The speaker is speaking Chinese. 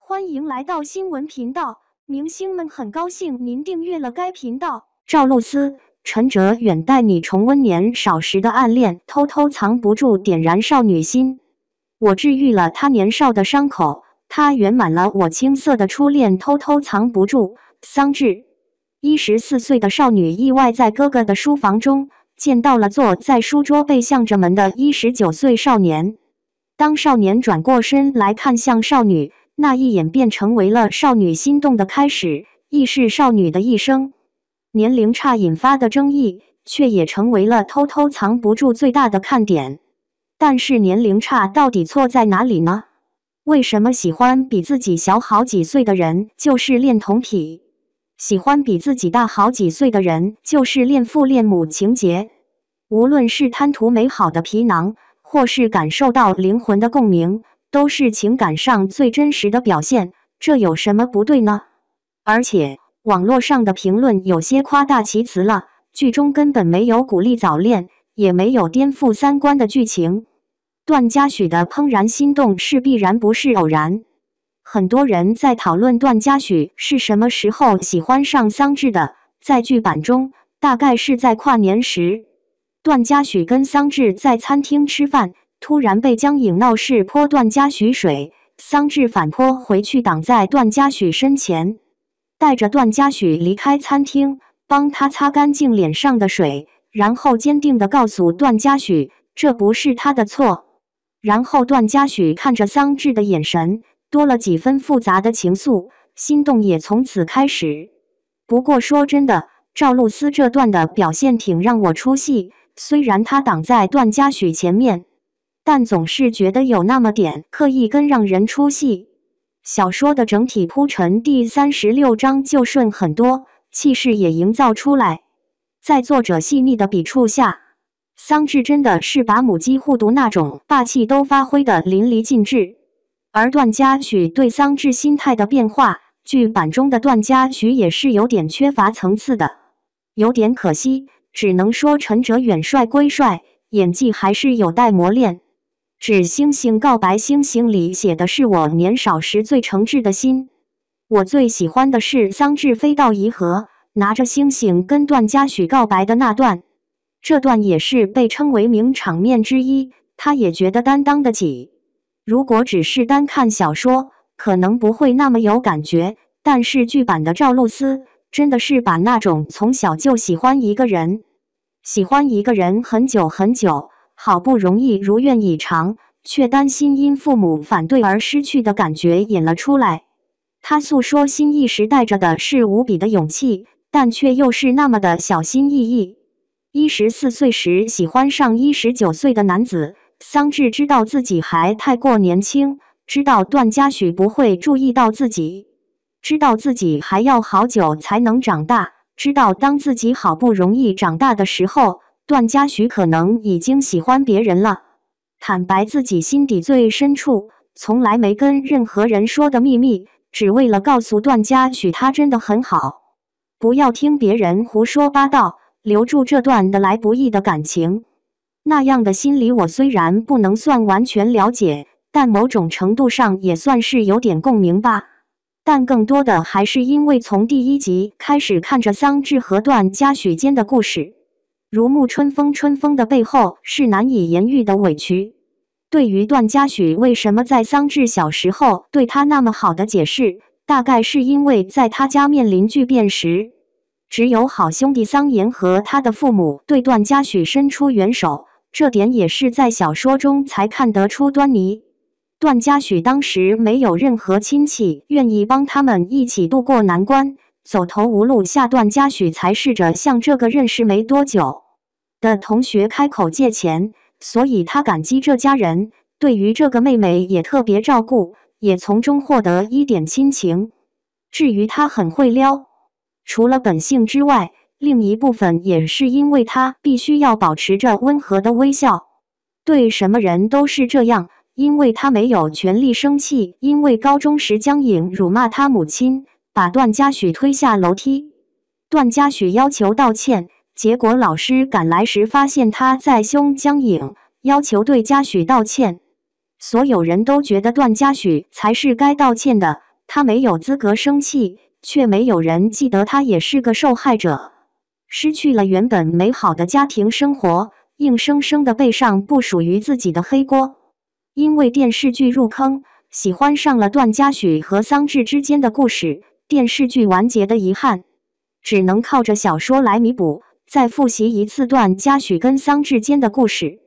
欢迎来到新闻频道，明星们很高兴您订阅了该频道。赵露思、陈哲远带你重温年少时的暗恋，偷偷藏不住，点燃少女心。我治愈了他年少的伤口，他圆满了我青涩的初恋，偷偷藏不住。桑稚，14岁的少女意外在哥哥的书房中见到了坐在书桌背向着门的19岁少年。当少年转过身来看向少女，那一眼便成为了少女心动的开始，亦是少女的一生。年龄差引发的争议，却也成为了偷偷藏不住最大的看点。但是年龄差到底错在哪里呢？为什么喜欢比自己小好几岁的人就是恋童癖？喜欢比自己大好几岁的人就是恋父恋母情节？无论是贪图美好的皮囊，或是感受到灵魂的共鸣，都是情感上最真实的表现，这有什么不对呢？而且网络上的评论有些夸大其词了，剧中根本没有鼓励早恋，也没有颠覆三观的剧情。段嘉许的怦然心动是必然不是偶然。很多人在讨论段嘉许是什么时候喜欢上桑稚的，在剧版中大概是在跨年时，段嘉许跟桑稚在餐厅吃饭，突然被江颖闹事泼段嘉许水，桑稚反泼回去挡在段嘉许身前，带着段嘉许离开餐厅，帮他擦干净脸上的水，然后坚定地告诉段嘉许这不是他的错。然后段嘉许看着桑稚的眼神多了几分复杂的情愫，心动也从此开始。不过说真的，赵露思这段的表现挺让我出戏，虽然她挡在段嘉许前面，但总是觉得有那么点刻意跟让人出戏。小说的整体铺陈第36章就顺很多，气势也营造出来。在作者细腻的笔触下，桑稚真的是把母鸡护犊那种霸气都发挥得淋漓尽致。而段嘉许对桑稚心态的变化，剧版中的段嘉许也是有点缺乏层次的，有点可惜，只能说陈哲远帅归帅，演技还是有待磨练。致星星告白，星星里写的是我年少时最诚挚的心。我最喜欢的是桑稚飞到颐和，拿着星星跟段嘉许告白的那段，这段也是被称为名场面之一，他也觉得担当得起。如果只是单看小说，可能不会那么有感觉，但是剧版的赵露思真的是把那种从小就喜欢一个人很久很久，好不容易如愿以偿，却担心因父母反对而失去的感觉演了出来。他诉说心意时带着的是无比的勇气，但却又是那么的小心翼翼。14岁时喜欢上19岁的男子，桑稚知道自己还太过年轻，知道段嘉许不会注意到自己，知道自己还要好久才能长大，知道当自己好不容易长大的时候，段嘉许可能已经喜欢别人了。坦白自己心底最深处从来没跟任何人说的秘密，只为了告诉段嘉许他真的很好，不要听别人胡说八道，留住这段得来不易的感情。那样的心理我虽然不能算完全了解，但某种程度上也算是有点共鸣吧。但更多的还是因为从第1集开始看着桑稚和段嘉许间的故事，如沐春风，春风的背后是难以言喻的委屈。对于段嘉许为什么在桑稚小时候对他那么好的解释，大概是因为在他家面临巨变时，只有好兄弟桑延和他的父母对段嘉许伸出援手，这点也是在小说中才看得出端倪。段嘉许当时没有任何亲戚愿意帮他们一起度过难关，走投无路下，段嘉许才试着向这个认识没多久的同学开口借钱，所以他感激这家人，对于这个妹妹也特别照顾，也从中获得一点亲情。至于他很会撩，除了本性之外，另一部分也是因为他必须要保持着温和的微笑，对什么人都是这样，因为他没有权利生气。因为高中时江颖辱骂他母亲，把段嘉许推下楼梯，段嘉许要求道歉，结果老师赶来时发现他在凶江颖，要求对嘉许道歉。所有人都觉得段嘉许才是该道歉的，他没有资格生气，却没有人记得他也是个受害者，失去了原本美好的家庭生活，硬生生地背上不属于自己的黑锅。因为电视剧入坑，喜欢上了段嘉许和桑稚之间的故事，电视剧完结的遗憾，只能靠着小说来弥补。再复习一次段嘉许跟桑稚间的故事。